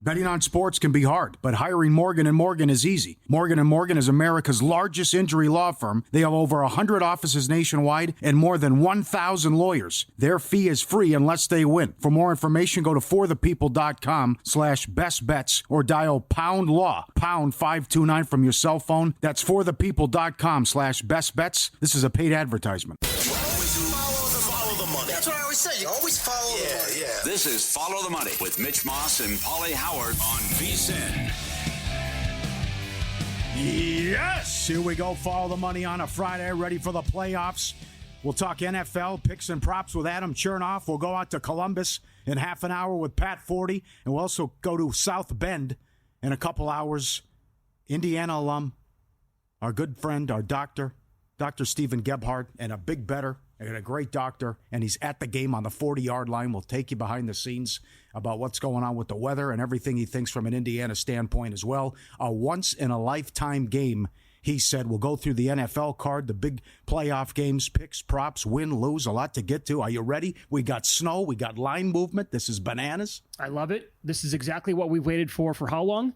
Betting on sports can be hard, but hiring Morgan & Morgan is easy. Morgan & Morgan is America's largest injury law firm. They have over 100 offices nationwide and more than 1,000 lawyers. Their fee is free unless they win. For more information, go to forthepeople.com/bestbets or dial pound law, pound 529 from your cell phone. That's forthepeople.com/bestbets. This is a paid advertisement. Follow the money. That's what I always say. You always follow the money. Yeah. This is Follow the Money with Mitch Moss and Paulie Howard on VSiN. Yes, here we go. Follow the money on a Friday, ready for the playoffs. We'll talk NFL, picks and props with Adam Chernoff. We'll go out to Columbus in half an hour with Pat Forty, and we'll also go to South Bend in a couple hours. Indiana alum, our good friend, our doctor, Dr. Stephen Gebhardt, and a big bettor and a great doctor, and he's at the game on the 40-yard line. We'll take you behind the scenes about what's going on with the weather and everything he thinks from an Indiana standpoint as well. A once-in-a-lifetime game, he said. We'll go through the NFL card, the big playoff games, picks, props, win, lose, a lot to get to. Are you ready? We got snow. We got line movement. This is bananas. I love it. This is exactly what we've waited for how long?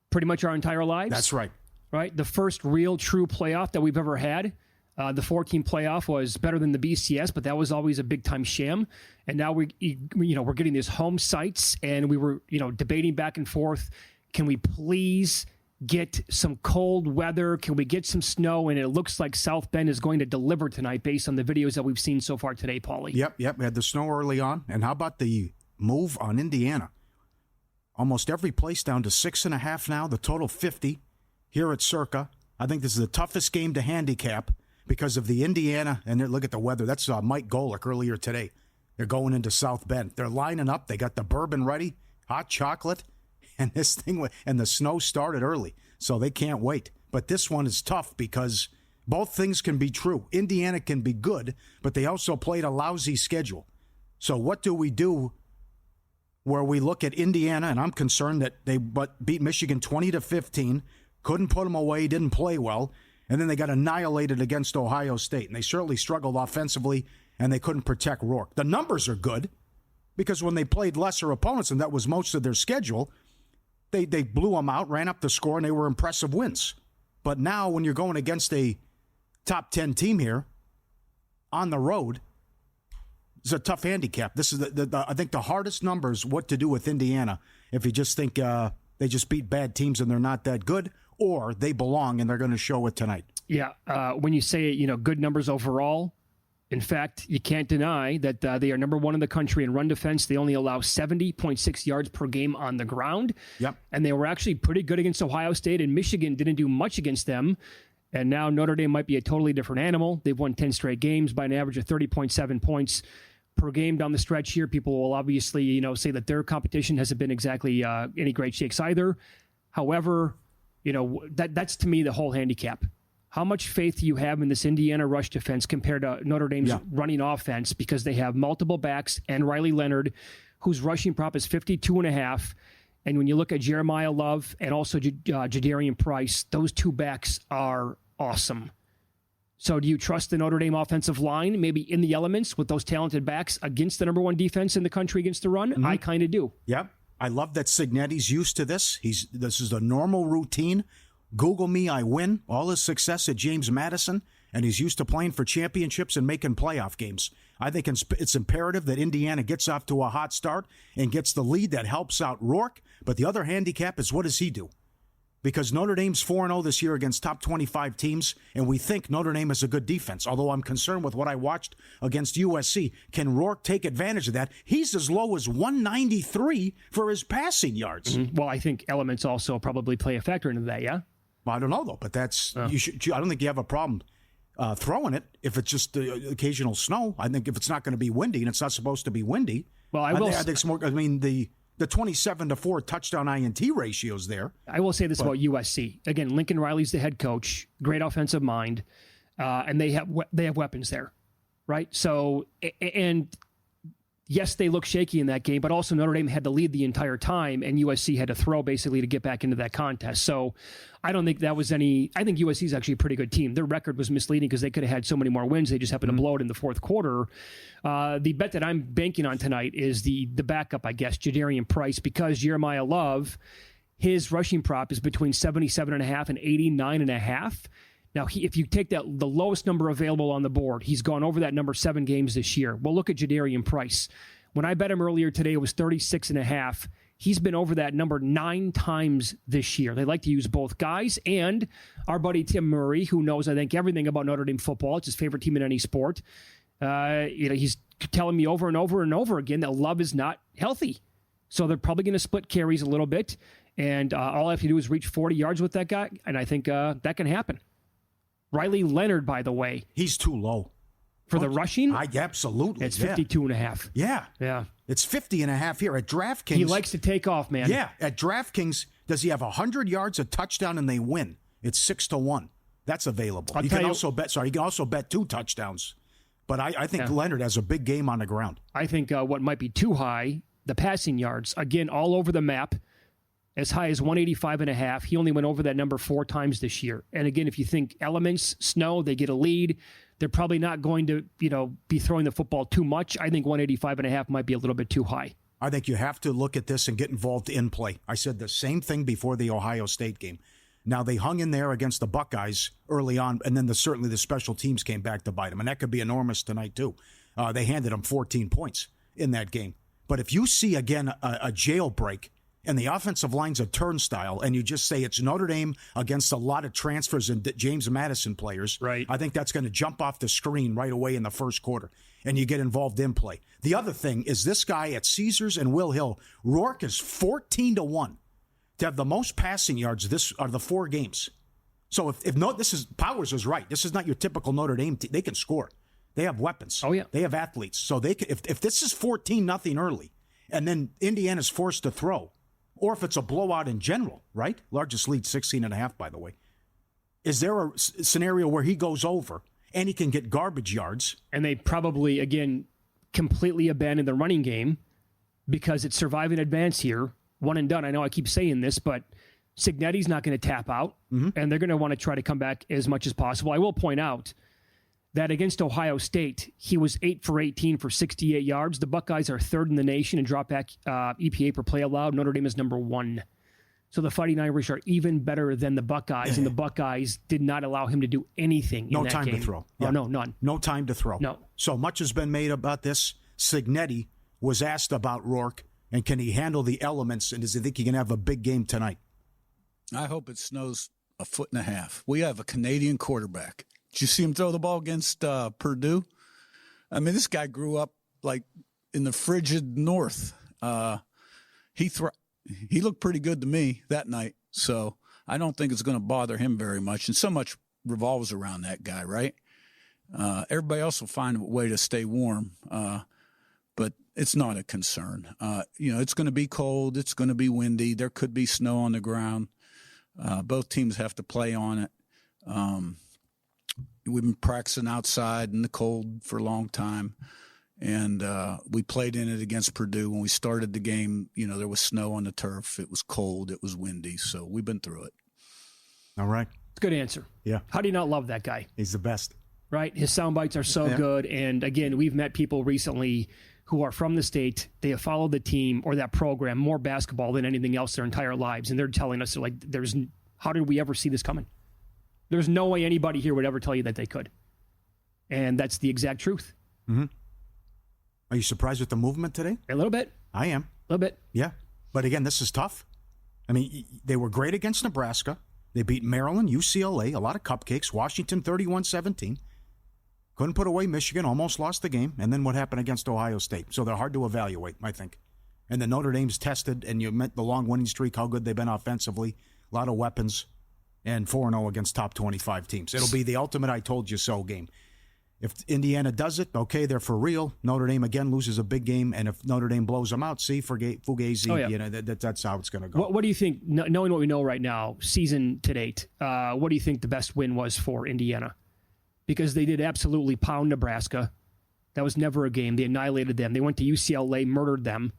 Pretty much our entire lives. That's right. Right? The first real, true playoff that we've ever had. The 4-team playoff was better than the BCS, but that was always a big-time sham. And now we're getting these home sites, and we were, debating back and forth. Can we please get some cold weather? Can we get some snow? And it looks like South Bend is going to deliver tonight based on the videos that we've seen so far today, Paulie. Yep. We had the snow early on. And how about the move on Indiana? Almost every place down to 6.5 now, the total 50 here at Circa. I think this is the toughest game to handicap because of the Indiana, and look at the weather. That's Mike Golick earlier today. They're going into South Bend. They're lining up. They got the bourbon ready, hot chocolate, and this thing, and the snow started early, so they can't wait. But this one is tough because both things can be true. Indiana can be good, but they also played a lousy schedule. So what do we do where we look at Indiana, and I'm concerned that they beat Michigan 20-15, couldn't put them away, didn't play well, and then they got annihilated against Ohio State. And they certainly struggled offensively, and they couldn't protect Rourke. The numbers are good because when they played lesser opponents, and that was most of their schedule, they blew them out, ran up the score, and they were impressive wins. But now when you're going against a top 10 team here on the road, it's a tough handicap. This is, I think, the hardest numbers what to do with Indiana if you just think they just beat bad teams and they're not that good, or they belong and they're going to show it tonight. Yeah, when you say, good numbers overall, in fact, you can't deny that they are number one in the country in run defense. They only allow 70.6 yards per game on the ground. Yep. And they were actually pretty good against Ohio State, and Michigan didn't do much against them. And now Notre Dame might be a totally different animal. They've won 10 straight games by an average of 30.7 points per game down the stretch here. People will obviously, say that their competition hasn't been exactly any great shakes either. However, that's to me the whole handicap. How much faith do you have in this Indiana rush defense compared to Notre Dame's running offense? Because they have multiple backs and Riley Leonard, whose rushing prop is 52.5. And when you look at Jeremiah Love and also Jadarian Price, those two backs are awesome. So do you trust the Notre Dame offensive line, maybe in the elements with those talented backs against the number one defense in the country against the run? Mm-hmm. I kind of do. Yep. I love that Cignetti's used to this. This is a normal routine. Google me, I win. All his success at James Madison, and he's used to playing for championships and making playoff games. I think it's imperative that Indiana gets off to a hot start and gets the lead that helps out Rourke. But the other handicap is, what does he do? Because Notre Dame's 4-0 this year against top 25 teams, and we think Notre Dame has a good defense. Although I'm concerned with what I watched against USC. Can Rourke take advantage of that? He's as low as 193 for his passing yards. Mm-hmm. Well, I think elements also probably play a factor into that, yeah? Well, I don't know, though, but that's I don't think you have a problem throwing it if it's just the occasional snow. I think if it's not going to be windy, and it's not supposed to be windy, well, I think it's more, the 27-4 touchdown INT ratios there. I will say this about USC. Again, Lincoln Riley's the head coach, great offensive mind, and they have weapons there, right? So, and yes, they look shaky in that game, but also Notre Dame had to lead the entire time, and USC had to throw basically to get back into that contest. So I don't think that was any. I think USC is actually a pretty good team. Their record was misleading because they could have had so many more wins. They just happened to blow it in the fourth quarter. The bet that I'm banking on tonight is the backup, I guess, Jadarian Price, because Jeremiah Love, his rushing prop is between 77.5 and 89.5. Now, if you take the lowest number available on the board, he's gone over that number 7 games this year. Well, look at Jadarian Price. When I bet him earlier today, it was 36.5. He's been over that number 9 times this year. They like to use both guys. And our buddy Tim Murray, who knows, I think, everything about Notre Dame football, it's his favorite team in any sport. He's telling me over and over and over again that Love is not healthy. So they're probably going to split carries a little bit. And all I have to do is reach 40 yards with that guy. And I think that can happen. Riley Leonard, by the way. He's too low. For the rushing? Absolutely. It's 52.5. Yeah. Yeah. It's 50.5 here at DraftKings. He likes to take off, man. Yeah. At DraftKings, does he have 100 yards, a touchdown, and they win? It's 6-1. That's available. You can also bet 2 touchdowns. But I think Leonard has a big game on the ground. I think what might be too high, the passing yards, again, all over the map. As high as 185.5. He only went over that number 4 times this year. And again, if you think elements, snow, they get a lead. They're probably not going to, be throwing the football too much. I think 185.5 might be a little bit too high. I think you have to look at this and get involved in play. I said the same thing before the Ohio State game. Now, they hung in there against the Buckeyes early on, and then certainly the special teams came back to bite them. And that could be enormous tonight, too. They handed them 14 points in that game. But if you see, again, a jailbreak, and the offensive line's a turnstile, and you just say it's Notre Dame against a lot of transfers and James Madison players, right? I think that's going to jump off the screen right away in the first quarter, and you get involved in play. The other thing is this guy at Caesars and Will Hill, Rourke is 14-1 to have the most passing yards this are the 4 games. So Powers is right. This is not your typical Notre Dame team. They can score. They have weapons. Oh, yeah. They have athletes. So they can, if this is 14-0 early, and then Indiana's forced to throw, or if it's a blowout in general, right? Largest lead, 16.5, by the way. Is there a scenario where he goes over and he can get garbage yards? And they probably, again, completely abandon the running game because it's survive and advance here. One and done. I know I keep saying this, but Cignetti's not going to tap out, and they're going to want to try to come back as much as possible. I will point out that against Ohio State, he was 8 for 18 for 68 yards. The Buckeyes are 3rd in the nation in drop back EPA per play allowed. Notre Dame is number 1. So the Fighting Irish are even better than the Buckeyes, and the Buckeyes did not allow him to do anything in that game. No time to throw. Yeah. Oh, no, none. No time to throw. No. So much has been made about this. Cignetti was asked about Rourke, and can he handle the elements, and does he think he can have a big game tonight? I hope it snows 1.5 feet. We have a Canadian quarterback. Did you see him throw the ball against Purdue? I mean, this guy grew up like in the frigid north. He looked pretty good to me that night, so I don't think it's going to bother him very much. And so much revolves around that guy, right? Everybody else will find a way to stay warm, but it's not a concern. It's going to be cold. It's going to be windy. There could be snow on the ground. Both teams have to play on it. We've been practicing outside in the cold for a long time, and we played in it against Purdue. When we started the game, there was snow on the turf. It was cold. It was windy, so we've been through it. All right. Good answer. Yeah. How do you not love that guy? He's the best. Right? His sound bites are so good, and again, we've met people recently who are from the state. They have followed the team or that program more basketball than anything else their entire lives, and they're telling us, how did we ever see this coming? There's no way anybody here would ever tell you that they could. And that's the exact truth. Mm-hmm. Are you surprised with the movement today? A little bit. I am. A little bit. Yeah. But again, this is tough. I mean, they were great against Nebraska. They beat Maryland, UCLA, a lot of cupcakes. Washington 31-17. Couldn't put away Michigan, almost lost the game. And then what happened against Ohio State? So they're hard to evaluate, I think. And the Notre Dame's tested, and you met the long winning streak, how good they've been offensively. A lot of weapons. And 4-0 against top 25 teams. It'll be the ultimate I told you so game. If Indiana does it, okay, they're for real. Notre Dame, again, loses a big game. And if Notre Dame blows them out, Fugazi, that's how it's going to go. What do you think, knowing what we know right now, season to date, what do you think the best win was for Indiana? Because they did absolutely pound Nebraska. That was never a game. They annihilated them. They went to UCLA, murdered them.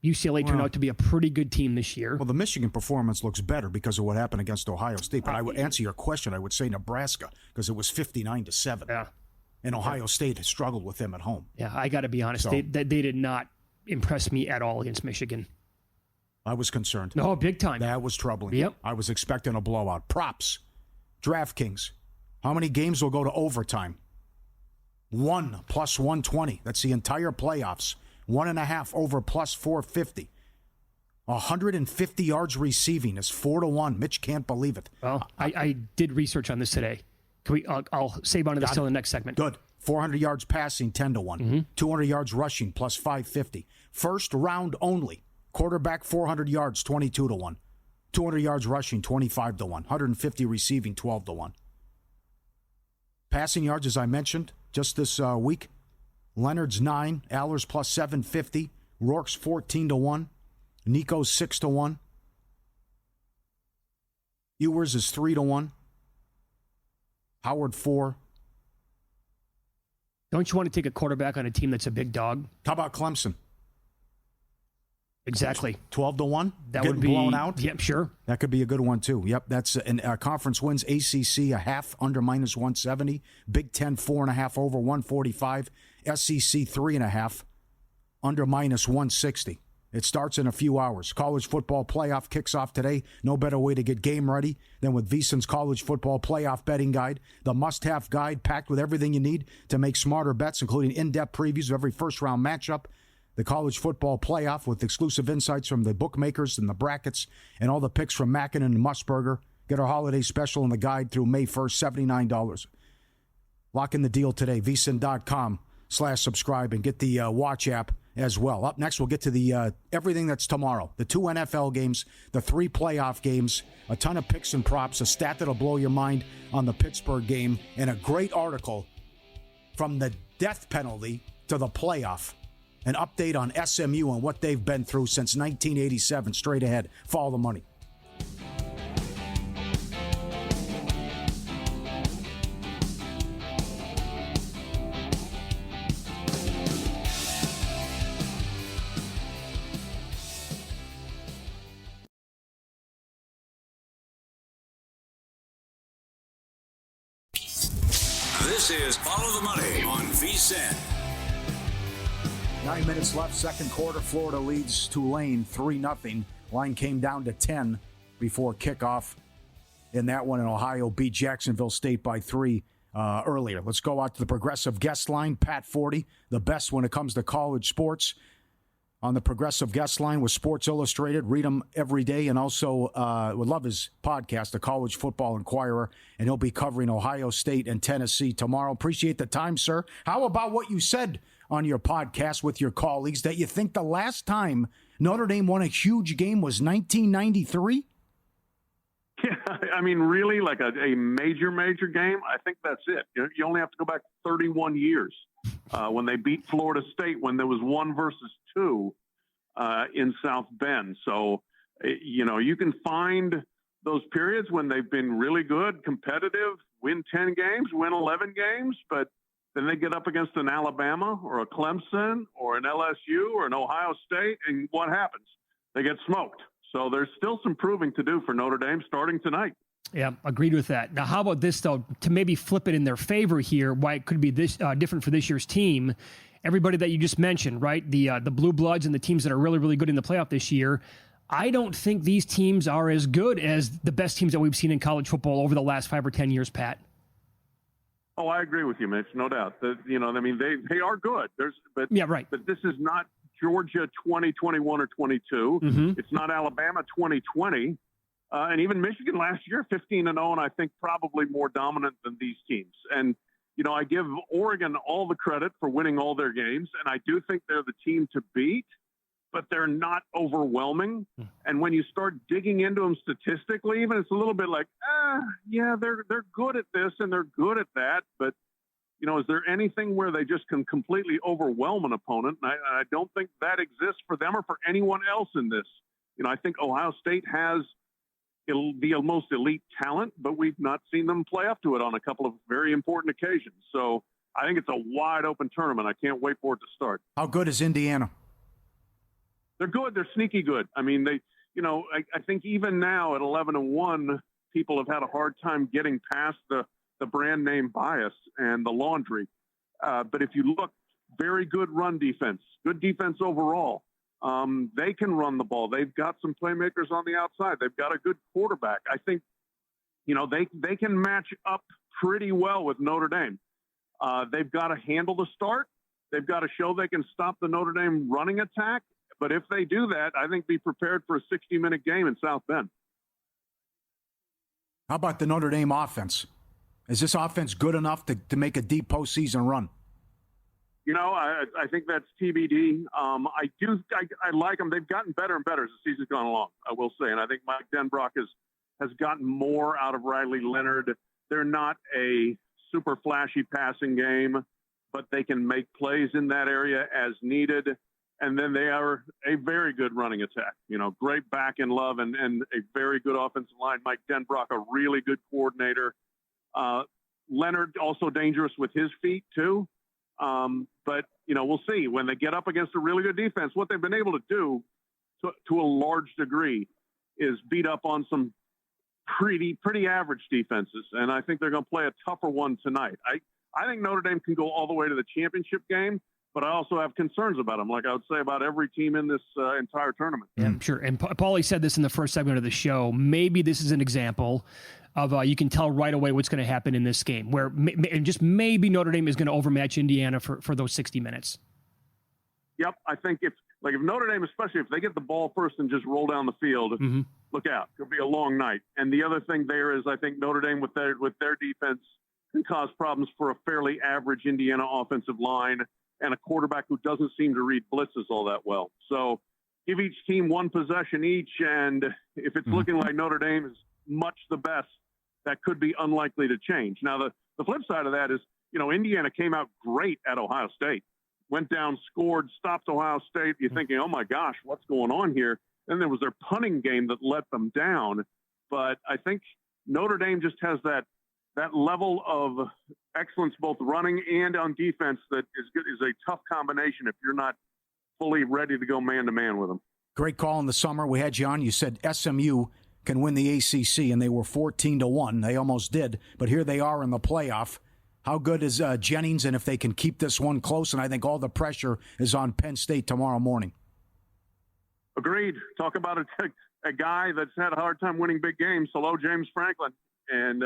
UCLA turned out to be a pretty good team this year. Well, the Michigan performance looks better because of what happened against Ohio State. But I would answer your question. I would say Nebraska because it was 59-7. Yeah. And Ohio State has struggled with them at home. Yeah, I got to be honest. So- They did not impress me at all against Michigan. I was concerned. No, big time. That was troubling. Yep. I was expecting a blowout. Props. DraftKings. How many games will go to overtime? 1 plus 120. That's the entire playoffs. 1.5 over plus 450. 150 yards receiving is 4-1. Mitch can't believe it. Well, I did research on this today. Can we? I'll save on to this till the next segment. Good. 400 yards passing, 10-1. 200 yards rushing, plus 550. First round only. Quarterback, 400 yards, 22-1. 200 yards rushing, 25-1. 150 receiving, 12-1. Passing yards, as I mentioned, just this week. Leonard's 9, Allers plus 750, Rourke's 14-1, Nico's 6-1, Ewers is 3-1, Howard 4. Don't you want to take a quarterback on a team that's a big dog? How about Clemson? Exactly. 12-1. That Getting would be blown out. Yep, sure. That could be a good one too. Yep, that's in conference wins. ACC a half under minus 170. Big Ten 4.5 over 145. SEC 3.5 under minus 160. It starts in a few hours. College football playoff kicks off today. No better way to get game ready than with VSiN's college football playoff betting guide. The must-have guide packed with everything you need to make smarter bets, including in-depth previews of every first-round matchup. The college football playoff with exclusive insights from the bookmakers and the brackets and all the picks from Mackin and Musburger. Get our holiday special in the guide through May 1st, $79. Lock in the deal today, vsin.com/subscribe, and get the Watch app as well. Up next, we'll get to the everything that's tomorrow. The 2 NFL games, the 3 playoff games, a ton of picks and props, a stat that'll blow your mind on the Pittsburgh game, and a great article from the death penalty to the playoff. An update on SMU and what they've been through since 1987. Straight ahead. Follow the money. This is Follow the Money on VSiN. 9 minutes left, second quarter. Florida leads Tulane 3-0. Line came down to 10 before kickoff in that one. And Ohio beat Jacksonville State by 3 earlier. Let's go out to the Progressive guest line. Pat Forty, the best when it comes to college sports. On the Progressive guest line with Sports Illustrated. Read him every day, and also would love his podcast, The College Football Inquirer, and he'll be covering Ohio State and Tennessee tomorrow. Appreciate the time, sir. How about what you said on your podcast with your colleagues, that you think the last time Notre Dame won a huge game was 1993? Yeah, I mean, really, like a major game, I think that's it. You only have to go back 31 years when they beat Florida State when there was 1-2 in South Bend. So, you can find those periods when they've been really good, competitive, win 10 games, win 11 games, but then they get up against an Alabama or a Clemson or an LSU or an Ohio State, and what happens? They get smoked. So there's still some proving to do for Notre Dame starting tonight. Yeah, agreed with that. Now, how about this, though, to maybe flip it in their favor here, why it could be this different for this year's team? Everybody that you just mentioned, right? The Blue Bloods and the teams that are really, really good in the playoff this year, I don't think these teams are as good as the best teams that we've seen in college football over the last 5 or 10 years, Pat. Oh, I agree with you, Mitch. No doubt. They are good. Yeah, right. But this is not Georgia 2021 or 22. Mm-hmm. It's not Alabama 2020. And even Michigan last year, 15-0, and I think probably more dominant than these teams. And, I give Oregon all the credit for winning all their games, and I do think they're the team to beat, but they're not overwhelming. And when you start digging into them statistically, even it's a little bit like, yeah, they're good at this and they're good at that, but is there anything where they just can completely overwhelm an opponent? And I don't think that exists for them or for anyone else in this. I think Ohio State has the most elite talent, but we've not seen them play up to it on a couple of very important occasions. So I think it's a wide open tournament. I can't wait for it to start. How good is Indiana? They're good. They're sneaky good. I mean, I think even now at 11-1, people have had a hard time getting past the brand name bias and the laundry. But if you look, very good run defense, good defense overall. They can run the ball. They've got some playmakers on the outside. They've got a good quarterback. I think, they can match up pretty well with Notre Dame. They've got to handle the start. They've got to show they can stop the Notre Dame running attack. But if they do that, I think be prepared for a 60-minute game in South Bend. How about the Notre Dame offense? Is this offense good enough to make a deep postseason run? I think that's TBD. I like them. They've gotten better and better as the season's gone along, I will say. And I think Mike Denbrock has gotten more out of Riley Leonard. They're not a super flashy passing game, but they can make plays in that area as needed. And then they are a very good running attack. Great back in Love and a very good offensive line. Mike Denbrock, a really good coordinator. Leonard also dangerous with his feet too. But we'll see when they get up against a really good defense. What they've been able to do to a large degree is beat up on some pretty average defenses. And I think they're going to play a tougher one tonight. I think Notre Dame can go all the way to the championship game, but I also have concerns about them, like I would say about every team in this entire tournament. Yeah, I'm sure. And Paulie said this in the first segment of the show. Maybe this is an example of you can tell right away what's going to happen in this game, where just maybe Notre Dame is going to overmatch Indiana for those 60 minutes. Yep, I think if Notre Dame, especially if they get the ball first and just roll down the field, look out. It'll be a long night. And the other thing there is I think Notre Dame with their defense can cause problems for a fairly average Indiana offensive line and a quarterback who doesn't seem to read blitzes all that well. So give each team one possession each, and if it's looking like Notre Dame is much the best, that could be unlikely to change. Now, the flip side of that is, Indiana came out great at Ohio State. Went down, scored, stopped Ohio State. You're thinking, oh, my gosh, what's going on here? Then there was their punting game that let them down. But I think Notre Dame just has that level of excellence, both running and on defense, that is a tough combination if you're not fully ready to go man-to-man with them. Great call in the summer. We had you on. You said SMU can win the ACC, and they were 14-1. They almost did, but here they are in the playoff. How good is Jennings, and if they can keep this one close? And I think all the pressure is on Penn State tomorrow morning. Agreed. Talk about a guy that's had a hard time winning big games. Hello, James Franklin. And,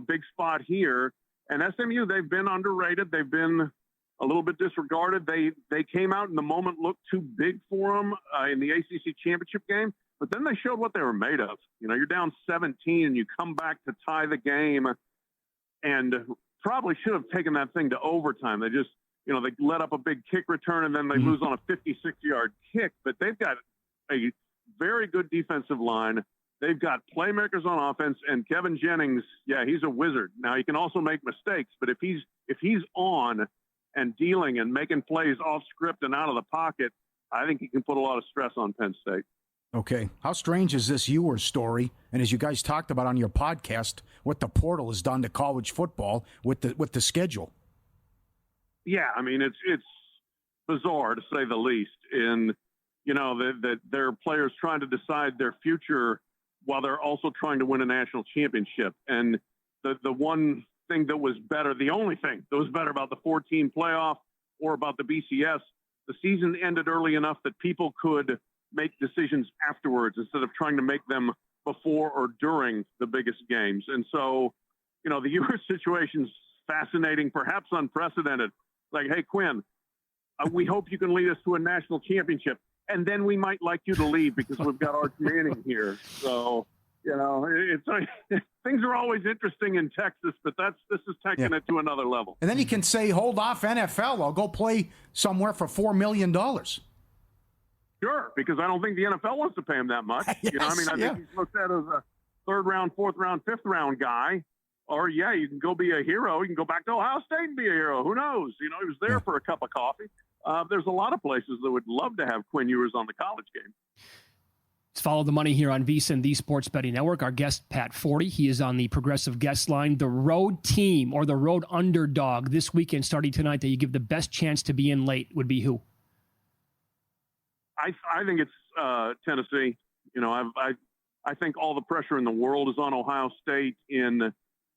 big spot here. And SMU, they've been underrated. They've been a little bit disregarded. They came out and the moment looked too big for them in the ACC championship game. But then they showed what they were made of. You're down 17 and you come back to tie the game, and probably should have taken that thing to overtime. They just, they let up a big kick return and then they lose on a 56-yard kick. But they've got a very good defensive line. They've got playmakers on offense, and Kevin Jennings, he's a wizard. Now he can also make mistakes, but if he's on and dealing and making plays off script and out of the pocket, I think he can put a lot of stress on Penn State. Okay. How strange is this Ewers story? And as you guys talked about on your podcast, what the portal has done to college football with the schedule. Yeah, I mean, it's bizarre to say the least. In that there are players trying to decide their future while they're also trying to win a national championship. And the one thing that was better, the only thing that was better about the 14 playoff or about the BCS, the season ended early enough that people could make decisions afterwards instead of trying to make them before or during the biggest games. And so, the Ewers situation's fascinating, perhaps unprecedented. Like, hey, Quinn, we hope you can lead us to a national championship, and then we might like you to leave because we've got Arch Manning here. So, it's things are always interesting in Texas, but this is taking it to another level. And then you can say, hold off NFL. I'll go play somewhere for $4 million. Sure, because I don't think the NFL wants to pay him that much. Yes, I think he's looked at as a third round, fourth round, fifth round guy. Or, you can go be a hero. You can go back to Ohio State and be a hero. Who knows? He was there for a cup of coffee. There's a lot of places that would love to have Quinn Ewers on the college game. Let's follow the money here on VSiN, the Sports Betting Network. Our guest, Pat Forty, he is on the Progressive guest line. The road team or the road underdog this weekend starting tonight that you give the best chance to be in late would be who? I think it's Tennessee. You know, I think all the pressure in the world is on Ohio State in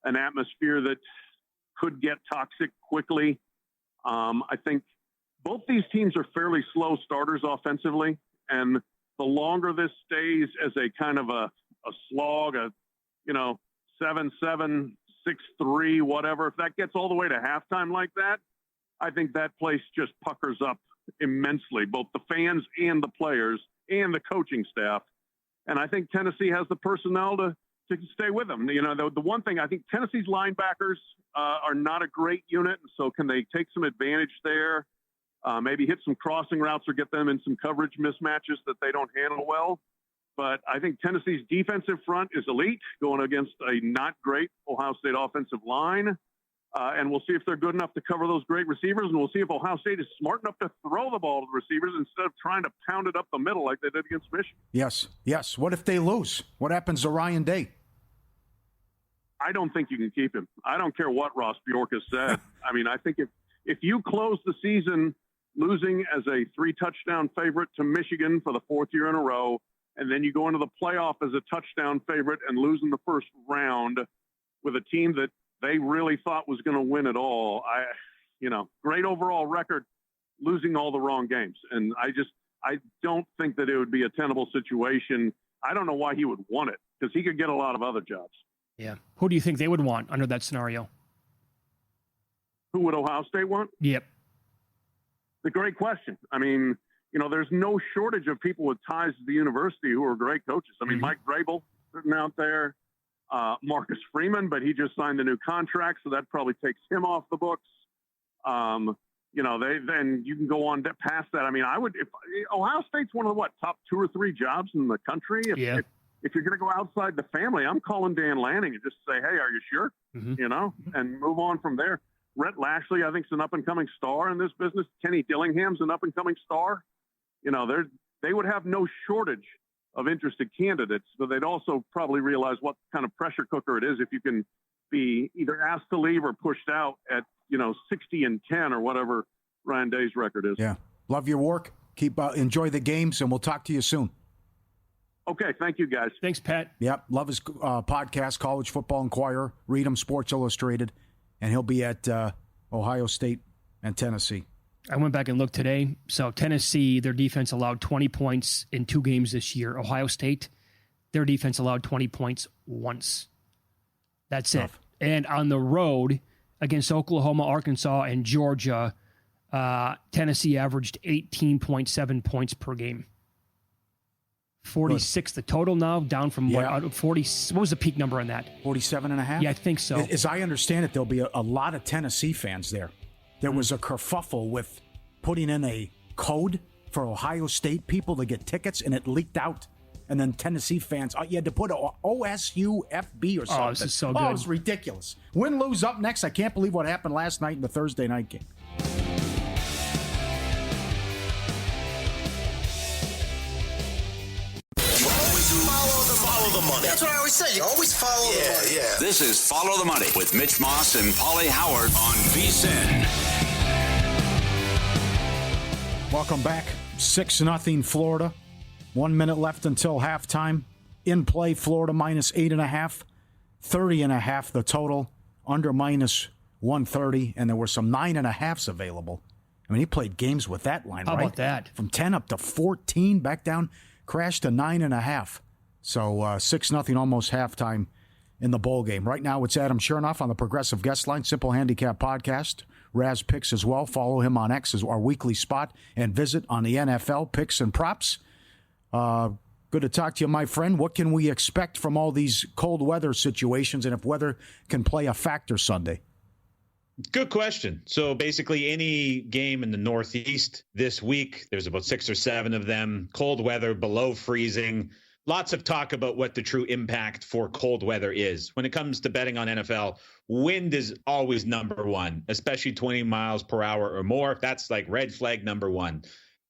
an atmosphere that could get toxic quickly. I think both these teams are fairly slow starters offensively, and the longer this stays as a kind of a slog, 7-7, 6-3, whatever, if that gets all the way to halftime like that, I think that place just puckers up immensely, both the fans and the players and the coaching staff. And I think Tennessee has the personnel to stay with them. You know, the one thing, I think Tennessee's linebackers are not a great unit, and so can they take some advantage there? Maybe hit some crossing routes or get them in some coverage mismatches that they don't handle well. But I think Tennessee's defensive front is elite, going against a not great Ohio State offensive line. And we'll see if they're good enough to cover those great receivers, and we'll see if Ohio State is smart enough to throw the ball to the receivers instead of trying to pound it up the middle like they did against Michigan. Yes. What if they lose? What happens to Ryan Day? I don't think you can keep him. I don't care what Ross Bjork has said. I mean, I think if you close the season losing as a 3-touchdown favorite to Michigan for the fourth year in a row, and then you go into the playoff as a touchdown favorite and lose in the first round with a team that they really thought was going to win it all. Great overall record, losing all the wrong games. And I don't think that it would be a tenable situation. I don't know why he would want it, because he could get a lot of other jobs. Yeah. Who do you think they would want under that scenario? Who would Ohio State want? Yep. The great question. I mean, there's no shortage of people with ties to the university who are great coaches. I mean, Mike Vrabel sitting out there, Marcus Freeman, but he just signed a new contract, so that probably takes him off the books. Then you can go on past that. I mean, if Ohio State's one of the top 2 or 3 jobs in the country. If you're going to go outside the family, I'm calling Dan Lanning and just say, hey, are you sure? And move on from there. Rhett Lashley, I think, is an up-and-coming star in this business. Kenny Dillingham's an up-and-coming star. They would have no shortage of interested candidates, but they'd also probably realize what kind of pressure cooker it is if you can be either asked to leave or pushed out at 60-10 or whatever Ryan Day's record is. Yeah, love your work. Keep enjoy the games, and we'll talk to you soon. Okay, thank you, guys. Thanks, Pat. Yep, love his podcast, College Football Inquirer. Read him, Sports Illustrated, and he'll be at Ohio State and Tennessee. I went back and looked today. So Tennessee, their defense allowed 20 points in 2 games this year. Ohio State, their defense allowed 20 points once. That's tough. It. And on the road against Oklahoma, Arkansas, and Georgia, Tennessee averaged 18.7 points per game. 46 the total now, down from 40. What was the peak number on that? 47.5? Yeah, I think so. As I understand it, there'll be a lot of Tennessee fans there. There was a kerfuffle with putting in a code for Ohio State people to get tickets, and it leaked out. And then Tennessee fans, you had to put OSUFB or something. Oh, this is so good. Oh, it was ridiculous. Win, lose, up next. I can't believe what happened last night in the Thursday night game. Follow the money. That's what I always say. You always follow the money. Yeah. This is Follow the Money with Mitch Moss and Paulie Howard on VSiN. Welcome back. 6-0 Florida. 1 minute left until halftime. In play, Florida minus 8.5. 30.5 the total. Under minus 130. And there were some 9.5s available. I mean, he played games with that line, How right? about that? From 10 up to 14, back down, crashed to 9.5. So 6-0 almost halftime in the bowl game. Right now it's Adam Chernoff on the Progressive Guest Line, Simple Handicap Podcast. Raz Picks as well. Follow him on X as our weekly spot, and visit on the NFL Picks and Props. Good to talk to you, my friend. What can we expect from all these cold weather situations, and if weather can play a factor Sunday? Good question. So basically any game in the Northeast this week, there's about 6 or 7 of them, cold weather, below freezing. Lots of talk about what the true impact for cold weather is. When it comes to betting on NFL, wind is always number one, especially 20 miles per hour or more. That's like red flag number one.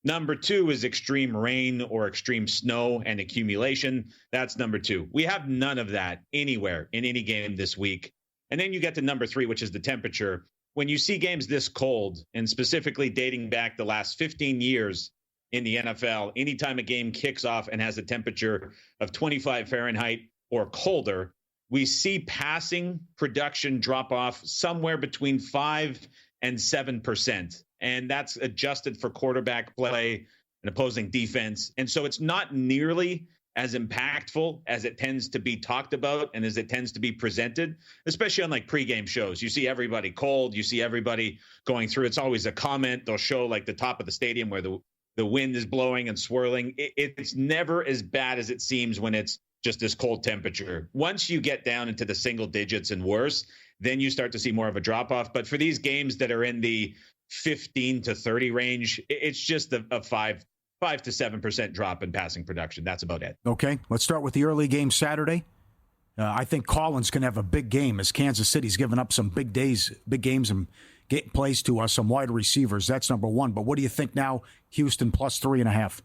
Number 2 is extreme rain or extreme snow and accumulation. That's number 2. We have none of that anywhere in any game this week. And then you get to number 3, which is the temperature. When you see games this cold, and specifically dating back the last 15 years in the NFL, anytime a game kicks off and has a temperature of 25 Fahrenheit or colder, we see passing production drop off somewhere between 5 and 7%. And that's adjusted for quarterback play and opposing defense. And so it's not nearly as impactful as it tends to be talked about and as it tends to be presented, especially on like pregame shows. You see everybody cold. You see everybody going through. It's always a comment. They'll show like the top of the stadium where the wind is blowing and swirling. It's never as bad as it seems when it's just this cold temperature. Once you get down into the single digits and worse, then you start to see more of a drop off. But for these games that are in the 15 to 30 range, it's just a 5 to 7% drop in passing production. That's about it. Okay, let's start with the early game Saturday. I think Collins can have a big game as Kansas City's given up some big games and plays to us, some wide receivers. That's number 1. But what do you think now, Houston plus 3.5?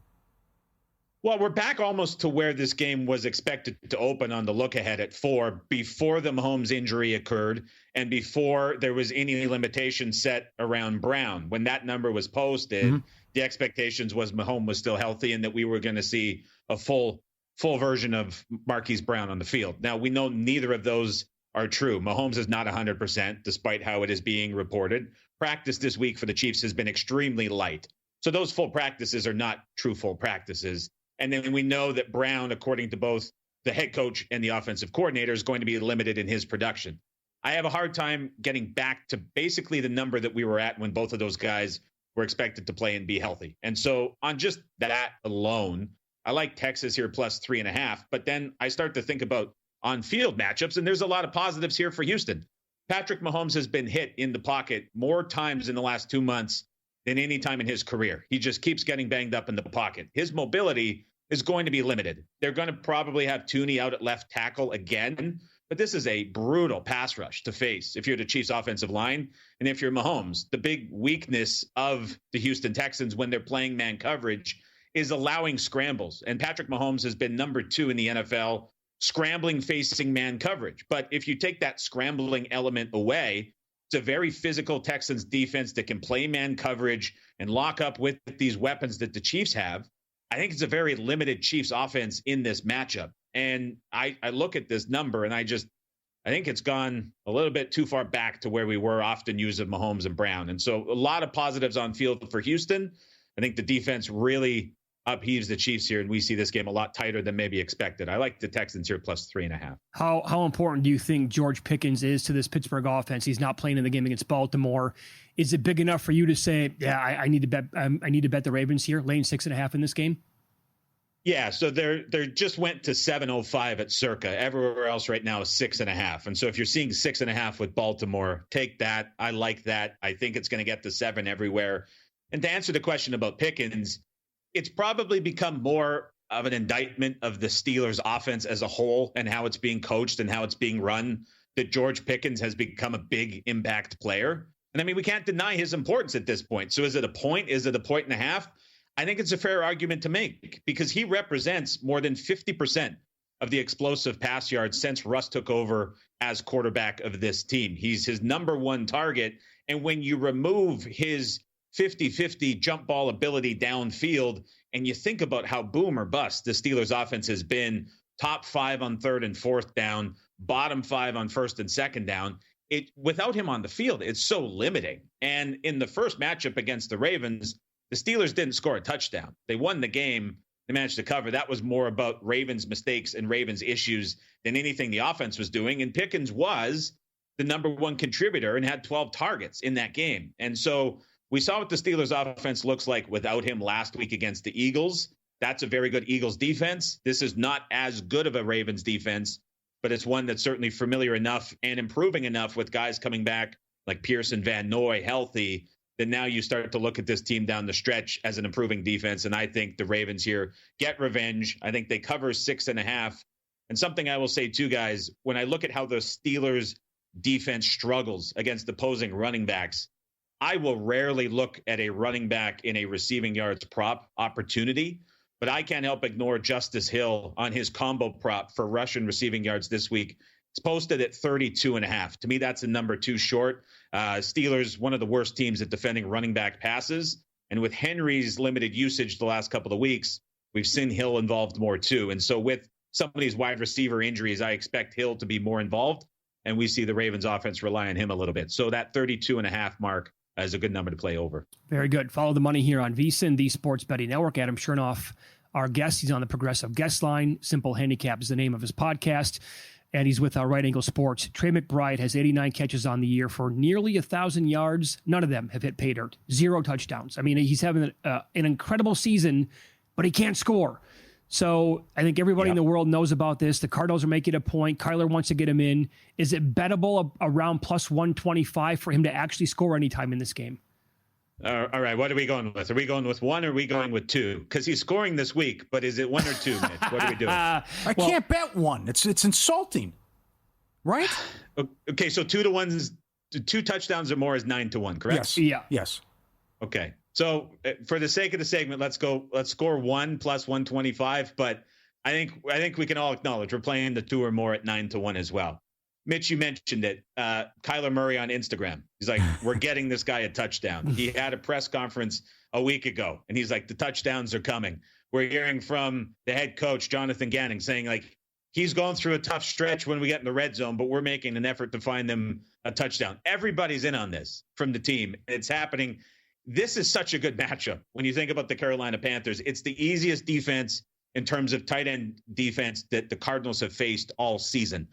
Well, we're back almost to where this game was expected to open on the look ahead at 4 before the Mahomes injury occurred and before there was any limitation set around Brown. When that number was posted, the expectations was Mahomes was still healthy and that we were going to see a full version of Marquise Brown on the field. Now, we know neither of those are true. Mahomes is not 100%, despite how it is being reported. Practice this week for the Chiefs has been extremely light. So those full practices are not true full practices. And then we know that Brown, according to both the head coach and the offensive coordinator, is going to be limited in his production. I have a hard time getting back to basically the number that we were at when both of those guys were expected to play and be healthy. And so on just that alone, I like Texas here plus 3.5. But then I start to think about on-field matchups, and there's a lot of positives here for Houston. Patrick Mahomes has been hit in the pocket more times in the last 2 months than any time in his career. He just keeps getting banged up in the pocket. His mobility is going to be limited. They're going to probably have Tooney out at left tackle again, but this is a brutal pass rush to face if you're the Chiefs offensive line and if you're Mahomes. The big weakness of the Houston Texans when they're playing man coverage is allowing scrambles. And Patrick Mahomes has been number 2 in the NFL scrambling facing man coverage. But if you take that scrambling element away, it's a very physical Texans defense that can play man coverage and lock up with these weapons that the Chiefs have. I think it's a very limited Chiefs offense in this matchup. And I look at this number and I think it's gone a little bit too far back to where we were often using Mahomes and Brown. And so a lot of positives on field for Houston. I think the defense really upheaves the Chiefs here, and we see this game a lot tighter than maybe expected. I like the Texans here plus 3.5. How important do you think George Pickens is to this Pittsburgh offense? He's not playing in the game against Baltimore. Is it big enough for you to say, yeah, I need to bet the Ravens here, laying 6.5 in this game? Yeah, so they're just went to 7.05 at Circa. Everywhere else right now is 6.5. And so if you're seeing 6.5 with Baltimore, take that. I like that. I think it's going to get to 7 everywhere. And to answer the question about Pickens, it's probably become more of an indictment of the Steelers offense as a whole and how it's being coached and how it's being run that George Pickens has become a big impact player. And I mean, we can't deny his importance at this point. So is it a point? Is it a 1.5? I think it's a fair argument to make because he represents more than 50% of the explosive pass yards since Russ took over as quarterback of this team. He's his number 1 target. And when you remove his 50-50 jump ball ability downfield, and you think about how boom or bust the Steelers offense has been, top 5 on 3rd and 4th down, bottom 5 on 1st and 2nd down, without him on the field, it's so limiting. And in the first matchup against the Ravens, the Steelers didn't score a touchdown. They won the game. They managed to cover. That was more about Ravens' mistakes and Ravens' issues than anything the offense was doing. And Pickens was the number 1 contributor and had 12 targets in that game. And so we saw what the Steelers' offense looks like without him last week against the Eagles. That's a very good Eagles defense. This is not as good of a Ravens defense, but it's one that's certainly familiar enough and improving enough with guys coming back like Pearson, Van Noy healthy, that now you start to look at this team down the stretch as an improving defense. And I think the Ravens here get revenge. I think they cover 6.5. And something I will say too, guys, when I look at how the Steelers defense struggles against opposing running backs, I will rarely look at a running back in a receiving yards prop opportunity, but I can't help ignore Justice Hill on his combo prop for rushing receiving yards this week. It's posted at 32.5. To me, that's a number too short. Steelers, one of the worst teams at defending running back passes. And with Henry's limited usage the last couple of weeks, we've seen Hill involved more too. And so with some of these wide receiver injuries, I expect Hill to be more involved. And we see the Ravens offense rely on him a little bit. So that 32.5 mark is a good number to play over. Very good. Follow the money here on VSiN, the Sports Betting Network. Adam Chernoff, our guest. He's on the Progressive Guest Line. Simple Handicap is the name of his podcast. And he's with Right Angle Sports. Trey McBride has 89 catches on the year for nearly 1,000 yards. None of them have hit pay dirt. 0 touchdowns. I mean, he's having an incredible season, but he can't score. So I think everybody in the world knows about this. The Cardinals are making a point. Kyler wants to get him in. Is it bettable around plus 125 for him to actually score anytime in this game? All right. What are we going with? Are we going with 1 or are we going with 2? Because he's scoring this week, but is it 1 or 2, Mitch? What are we doing? I can't bet 1. It's insulting, right? Okay, so 2 to 1, 2 touchdowns or more is 9 to 1, correct? Yes. Yeah. Yes. Okay. So for the sake of the segment, let's score 1 plus 125. But I think we can all acknowledge we're playing the 2 or more at 9 to 1 as well. Mitch, you mentioned it. Kyler Murray on Instagram. He's like, we're getting this guy a touchdown. He had a press conference a week ago, and he's like, the touchdowns are coming. We're hearing from the head coach, Jonathan Gannon, saying like, he's going through a tough stretch when we get in the red zone, but we're making an effort to find them a touchdown. Everybody's in on this from the team. It's happening. This is such a good matchup. When you think about the Carolina Panthers, it's the easiest defense in terms of tight end defense that the Cardinals have faced all season.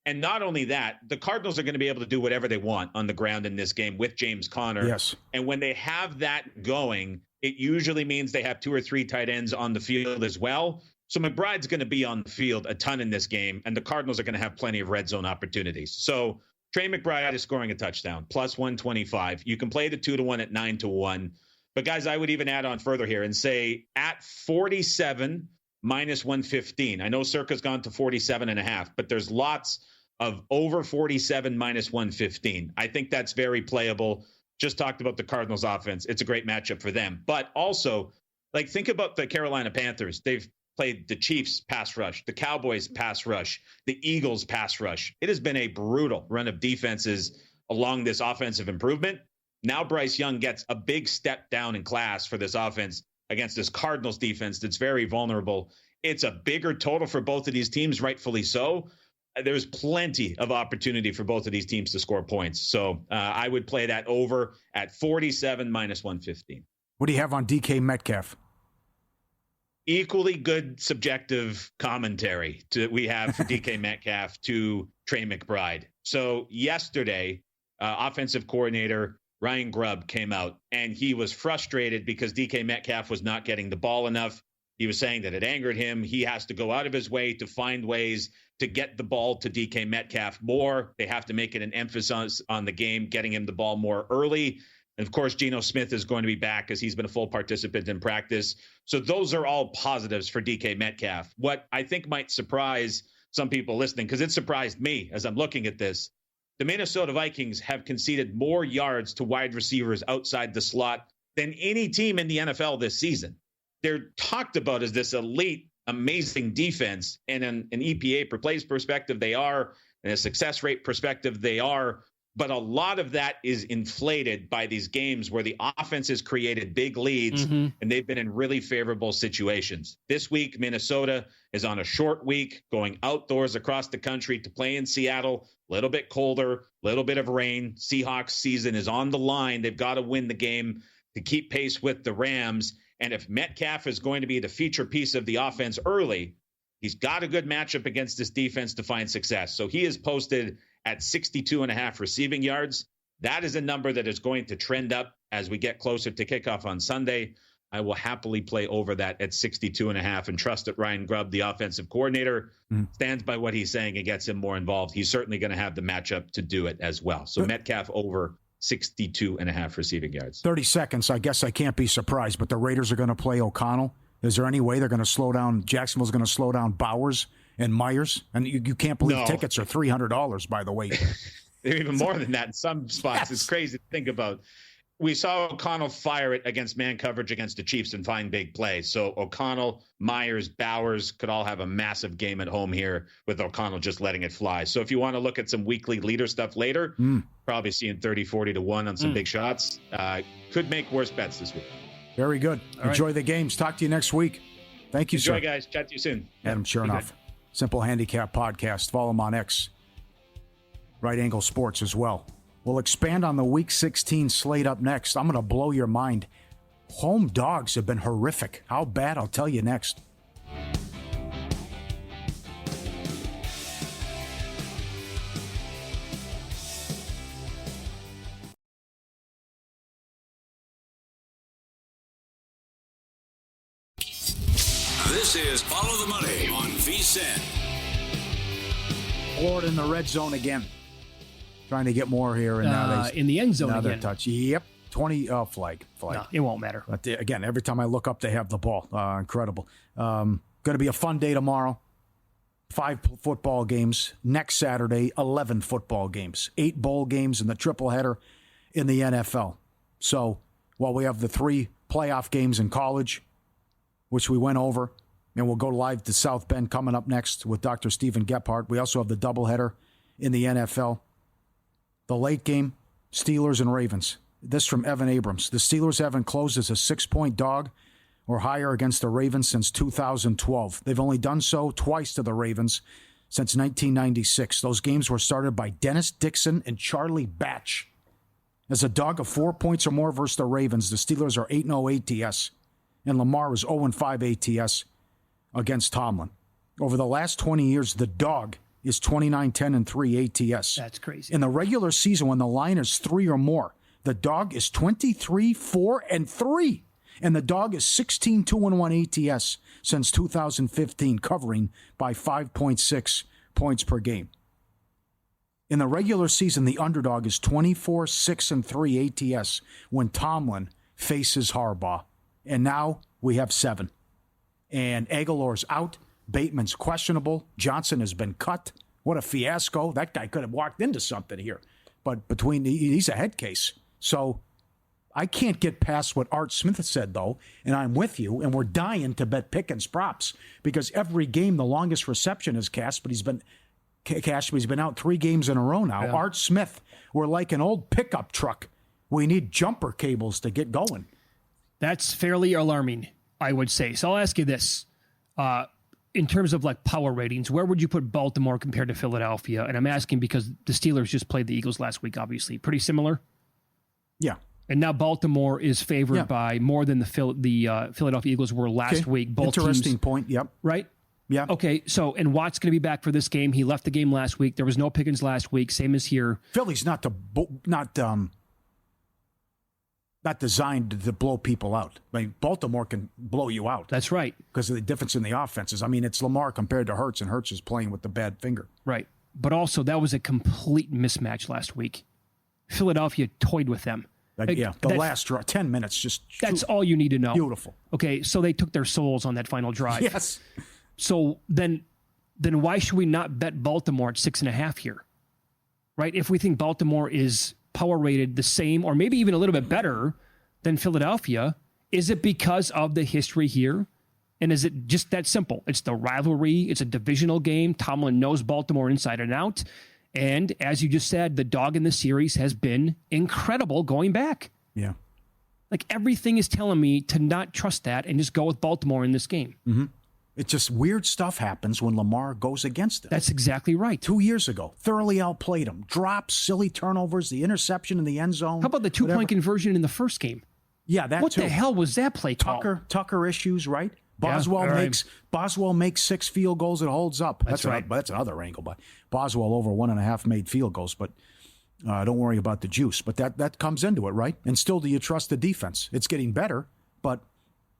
And not only that, the Cardinals are going to be able to do whatever they want on the ground in this game with James Conner. Yes. And when they have that going, it usually means they have 2 or 3 tight ends on the field as well. So McBride's going to be on the field a ton in this game, and the Cardinals are going to have plenty of red zone opportunities. So Trey McBride is scoring a touchdown, plus 125. You can play the 2 to 1 at 9 to 1. But guys, I would even add on further here and say at 47 minus 115. I know Circa's gone to 47.5, but there's lots of over 47 minus 115. I think that's very playable. Just talked about the Cardinals offense. It's a great matchup for them. But also, like, think about the Carolina Panthers. They've played the Chiefs pass rush, the Cowboys pass rush, the Eagles pass rush. It has been a brutal run of defenses along this offensive improvement. Now Bryce Young gets a big step down in class for this offense against this Cardinals defense that's very vulnerable. It's a bigger total for both of these teams, rightfully so. There's plenty of opportunity for both of these teams to score points. So I would play that over at 47 minus 115. What do you have on DK Metcalf? Equally good subjective commentary we have for DK Metcalf to Trey McBride. So yesterday, offensive coordinator Ryan Grubb came out, and he was frustrated because DK Metcalf was not getting the ball enough. He was saying that it angered him. He has to go out of his way to find ways to get the ball to DK Metcalf more. They have to make it an emphasis on the game, getting him the ball more early. And of course, Geno Smith is going to be back because he's been a full participant in practice. So those are all positives for DK Metcalf. What I think might surprise some people listening, because it surprised me as I'm looking at this, the Minnesota Vikings have conceded more yards to wide receivers outside the slot than any team in the NFL this season. They're talked about as this elite, amazing defense, and an EPA per plays perspective, they are, and a success rate perspective, they are. But a lot of that is inflated by these games where the offense has created big leads, and they've been in really favorable situations. This week, Minnesota is on a short week, going outdoors across the country to play in Seattle. A little bit colder, a little bit of rain. Seahawks season is on the line. They've got to win the game to keep pace with the Rams. And if Metcalf is going to be the feature piece of the offense early, he's got a good matchup against this defense to find success. So he is posted at 62.5 receiving yards. That is a number that is going to trend up as we get closer to kickoff on Sunday. I will happily play over that at 62.5 and trust that Ryan Grubb, the offensive coordinator, stands by what he's saying and gets him more involved. He's certainly going to have the matchup to do it as well. So Metcalf over 62.5 receiving yards. 30 seconds. I guess I can't be surprised, but the Raiders are going to play O'Connell. Is there any way they're going to slow down? Jacksonville's going to slow down Bowers and Myers? And you can't believe tickets are $300, by the way. They're even more than that in some spots. Yes. It's crazy to think about. we saw O'Connell fire it against man coverage against the Chiefs and find big plays. So O'Connell, Myers, Bowers could all have a massive game at home here with O'Connell just letting it fly. So if you want to look at some weekly leader stuff later, probably seeing 30, 40 to 1 on some big shots. Could make worse bets this week. Very good. Enjoy the games. Talk to you next week. Thank you, Enjoy, sir. guys. Chat to you soon. Adam Chernoff, Simple Handicap Podcast. Follow him on X. Right Angle Sports as well. We'll expand on the Week 16 slate up next. I'm going to blow your mind. Home dogs have been horrific. How bad? I'll tell you next. This is Follow the Money on VSiN. Florida in the red zone again. Trying to get more here, and now in the end zone another again. touch. Yep, 20 flag. No, it won't matter. But again, every time I look up, they have the ball. Incredible. Going to be a fun day tomorrow. 5 football games next Saturday. 11 football games. 8 bowl games and the triple header in the NFL. So while we have the 3 playoff games in college, which we went over, and we'll go live to South Bend coming up next with Dr. Stephen Gephardt. We also have the doubleheader in the NFL. The late game, Steelers and Ravens. This from Evan Abrams. The Steelers haven't closed as a 6-point dog or higher against the Ravens since 2012. They've only done so twice to the Ravens since 1996. Those games were started by Dennis Dixon and Charlie Batch. As a dog of 4 points or more versus the Ravens, the Steelers are 8-0 ATS, and Lamar is 0-5 ATS against Tomlin. Over the last 20 years, the dog is 29-10-3 ATS. That's crazy. In the regular season, when the line is 3 or more, the dog is 23-4-3. And the dog is 16-2-1 ATS since 2015, covering by 5.6 points per game. In the regular season, the underdog is 24-6-3 ATS when Tomlin faces Harbaugh. And now we have 7. And Aguilar's out. Bateman's questionable. Johnson has been cut. What a fiasco. That guy could have walked into something here. But he's a head case. So I can't get past what Art Smith said, though, and I'm with you, and we're dying to bet Pickens props because every game the longest reception is cashed, but he's been out 3 games in a row now. Yeah. Art Smith, we're like an old pickup truck. We need jumper cables to get going. That's fairly alarming, I would say. So I'll ask you this. In terms of like power ratings, where would you put Baltimore compared to Philadelphia? And I'm asking because the Steelers just played the Eagles last week, obviously. Pretty similar? Yeah. And now Baltimore is favored by more than the Philadelphia Eagles were last week. Both Interesting teams, point. Yep. Right? Yeah. Okay, so, and Watt's going to be back for this game. He left the game last week. There was no Pickens last week, same as here. Philly's not designed to blow people out. I mean, Baltimore can blow you out. That's right. Because of the difference in the offenses. I mean, it's Lamar compared to Hurts, and Hurts is playing with the bad finger. Right. But also, that was a complete mismatch last week. Philadelphia toyed with them. Last 10 minutes, just... That's all you need to know. Beautiful. Okay, so they took their souls on that final drive. Yes. So then why should we not bet Baltimore at 6.5 here? Right? If we think Baltimore is power rated the same or maybe even a little bit better than Philadelphia, is it because of the history here? And is it just that simple? It's the rivalry. It's a divisional game. Tomlin knows Baltimore inside and out. And as you just said, the dog in the series has been incredible going back. Yeah. Like everything is telling me to not trust that and just go with Baltimore in this game. Mm-hmm. It's just weird stuff happens when Lamar goes against it. That's exactly right. 2 years ago, thoroughly outplayed him. Drops, silly turnovers, the interception in the end zone. How about the 2-point conversion in the first game? Yeah, that what too. What the hell was that play call? Tucker issues, right? Boswell makes 6 field goals. It holds up. That's right. That's another angle. But Boswell over 1.5 made field goals. But don't worry about the juice. But that comes into it, right? And still, do you trust the defense? It's getting better, but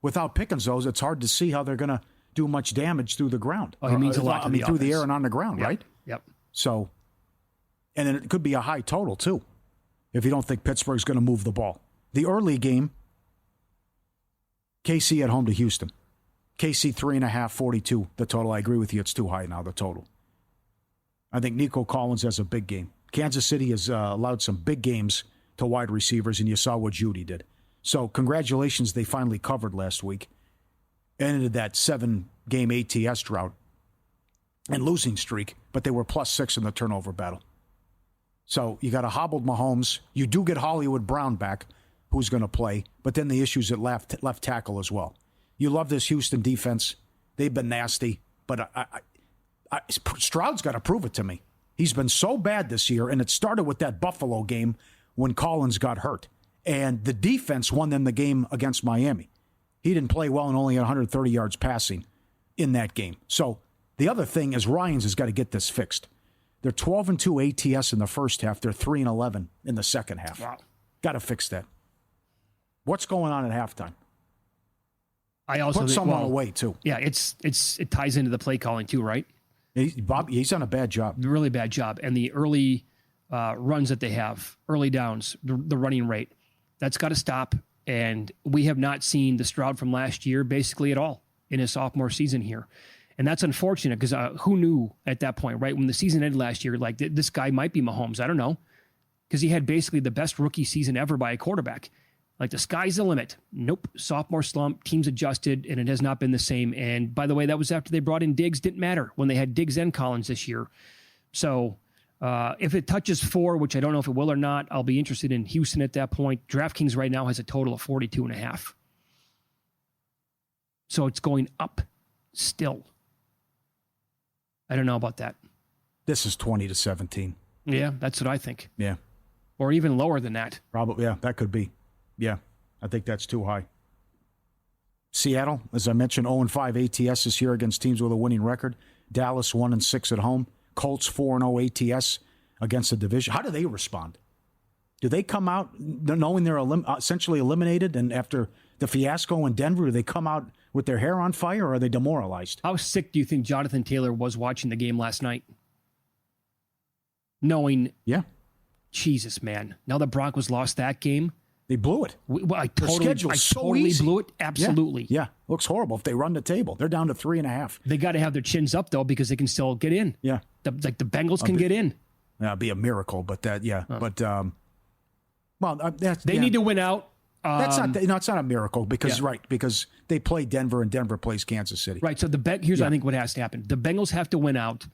without Pickens, those, it's hard to see how they're going to do much damage through the ground. Oh, he means a lot to the through the offense. air and on the ground, right? Yep. So, and then it could be a high total too, if you don't think Pittsburgh's going to move the ball. The early game, KC at home to Houston. KC 3.5, 42. The total. I agree with you. It's too high now. The total. I think Nico Collins has a big game. Kansas City has allowed some big games to wide receivers, and you saw what Judy did. So congratulations, they finally covered last week. Ended that 7-game ATS drought and losing streak, but they were +6 in the turnover battle. So you got a hobbled Mahomes. You do get Hollywood Brown back, who's going to play, but then the issues at left tackle as well. You love this Houston defense. They've been nasty, but Stroud's got to prove it to me. He's been so bad this year, and it started with that Buffalo game when Collins got hurt. And the defense won them the game against Miami. He didn't play well and only had 130 yards passing in that game. So the other thing is Ryans has got to get this fixed. They're 12-2 ATS in the first half. They're 3-11 in the second half. Wow. Got to fix that. What's going on at halftime? I also Put someone away, too. Yeah, it ties into the play calling, too, right? He's done a bad job. Really bad job. And the early runs that they have, early downs, the running rate, that's got to stop. And we have not seen the Stroud from last year basically at all in his sophomore season here. And that's unfortunate because who knew at that point, right? When the season ended last year, like this guy might be Mahomes. I don't know. Because he had basically the best rookie season ever by a quarterback. Like the sky's the limit. Nope. Sophomore slump, teams adjusted, and it has not been the same. And by the way, that was after they brought in Diggs. Didn't matter when they had Diggs and Collins this year. So if it touches 4, which I don't know if it will or not, I'll be interested in Houston at that point. DraftKings right now has a total of 42.5. So it's going up still. I don't know about that. This is 20-17. Yeah, that's what I think. Yeah. Or even lower than that. Probably, yeah, that could be. Yeah, I think that's too high. Seattle, as I mentioned, 0-5 ATS this year against teams with a winning record. Dallas 1-6 at home. Colts 4-0 ATS against the division. How do they respond? Do they come out knowing they're essentially eliminated, and after the fiasco in Denver, do they come out with their hair on fire, or are they demoralized? How sick do you think Jonathan Taylor was watching the game last night? Knowing, yeah, Jesus, man. Now the Broncos lost that game. They blew it. I totally blew it. Absolutely. Yeah. Looks horrible if they run the table. They're down to 3.5. They got to have their chins up, though, because they can still get in. Yeah. The Bengals can get in. That'd be a miracle, but that, yeah. But, they need to win out. That's not, it's not a miracle because, right, because they play Denver and Denver plays Kansas City. Right. So here's, I think, what has to happen. The Bengals have to win out.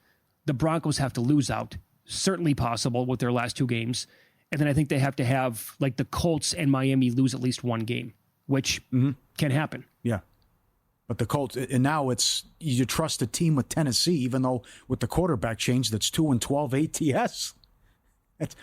The Broncos have to lose out. Certainly possible with their last 2 games. And then I think they have to have, like, the Colts and Miami lose at least 1 game, which can happen. Yeah. But the Colts, and now it's, you trust a team with Tennessee, even though with the quarterback change, that's 2-12 ATS.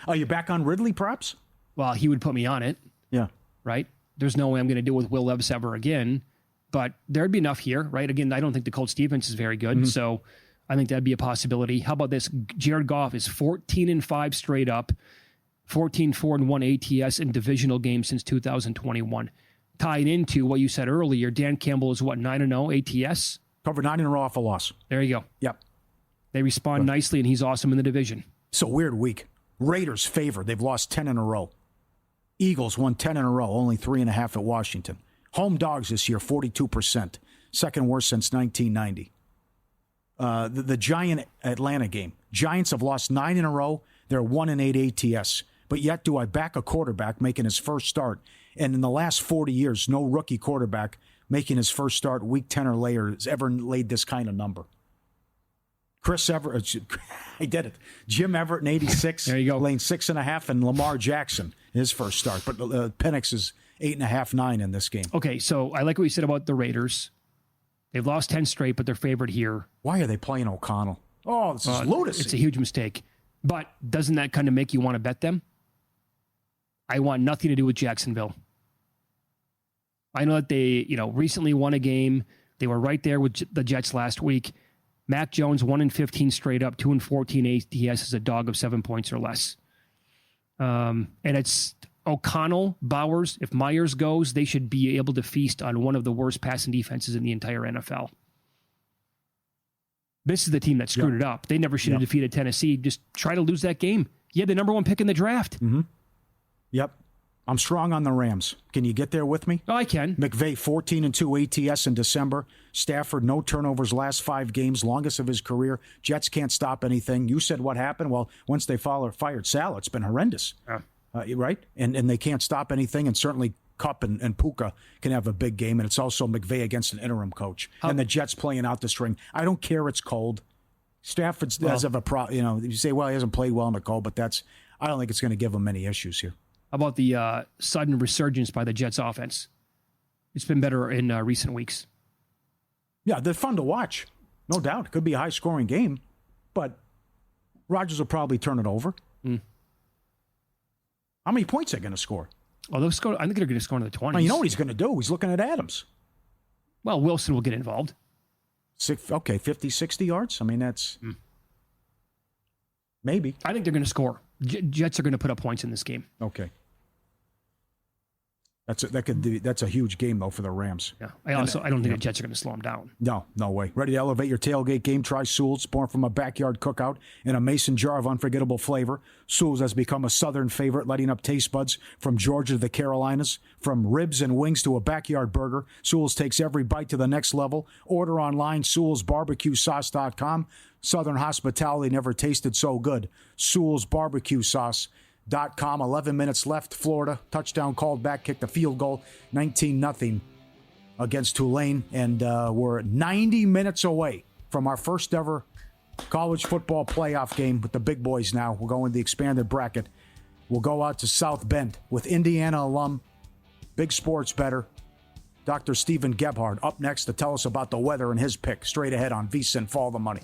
Are you back on Ridley, perhaps? Well, he would put me on it. Yeah. Right? There's no way I'm going to deal with Will Levis ever again. But there'd be enough here, right? Again, I don't think the Colts defense is very good. So I think that'd be a possibility. How about this? Jared Goff is 14-5 straight up. 14-4-1 ATS in divisional games since 2021. Tied into what you said earlier, Dan Campbell is what, 9-0 ATS? Covered 9 in a row off a loss. There you go. Yep. They respond nicely, and he's awesome in the division. It's a weird week. Raiders favored. They've lost 10 in a row. Eagles won 10 in a row, only 3.5 at Washington. Home dogs this year, 42%. Second worst since 1990. The Giant Atlanta game. Giants have lost 9 in a row. They're 1-8 ATS. But yet do I back a quarterback making his first start? And in the last 40 years, no rookie quarterback making his first start week 10 or later has ever laid this kind of number. Chris Everett, I did it. Jim Everett in 86. There you go. Laying 6.5, and Lamar Jackson, his first start. But Penix is 8.5, 9 in this game. Okay, so I like what you said about the Raiders. They've lost 10 straight, but they're favored here. Why are they playing O'Connell? Oh, this is lunacy. It's a huge mistake. But doesn't that kind of make you want to bet them? I want nothing to do with Jacksonville. I know that they, recently won a game. They were right there with the Jets last week. Mac Jones 1-15 straight up, 2-14 ATS is a dog of 7 points or less. And it's O'Connell, Bowers. If Myers goes, they should be able to feast on one of the worst passing defenses in the entire NFL. This is the team that screwed it up. They never should have defeated Tennessee. Just try to lose that game. You had the number 1 pick in the draft. Mm-hmm. Yep. I'm strong on the Rams. Can you get there with me? Oh, I can. McVay, 14-2 ATS in December. Stafford, no turnovers last 5 games, longest of his career. Jets can't stop anything. You said what happened? Well, once they fired Sal, it's been horrendous. right? And they can't stop anything, and certainly Kupp and Puka can have a big game, and it's also McVay against an interim coach. And the Jets playing out the string. I don't care it's cold. Stafford does have a problem. You say, well, he hasn't played well in the cold, but I don't think it's going to give him any issues here. How about the sudden resurgence by the Jets offense? It's been better in recent weeks. Yeah, they're fun to watch. No doubt. It could be a high-scoring game, but Rodgers will probably turn it over. How many points are they going to score? Oh, they'll score. I think they're going to score in the 20s. Well, you know what he's going to do? He's looking at Adams. Well, Wilson will get involved. 50, 60 yards? I mean, that's... Maybe. I think they're going to score. Jets are going to put up points in this game. Okay. That's a huge game, though, for the Rams. Yeah. I don't think the Jets are going to slow them down. No way. Ready to elevate your tailgate game? Try Sewell's, born from a backyard cookout in a mason jar of unforgettable flavor. Sewell's has become a Southern favorite, lighting up taste buds from Georgia to the Carolinas. From ribs and wings to a backyard burger, Sewell's takes every bite to the next level. Order online, Sewell'sBarbecueSauce.com. Southern hospitality never tasted so good. Sewell's Barbecue Sauce. .com. 11 minutes left. Florida touchdown called back, kicked a field goal, 19-0 against Tulane, and we're 90 minutes away from our first ever college football playoff game with the big boys. Now we'll go in the expanded bracket. We'll go out to South Bend with Indiana alum, big sports bettor, Dr. Stephen Gebhard, up next to tell us about the weather and his pick. Straight ahead on VSiN. Follow the money.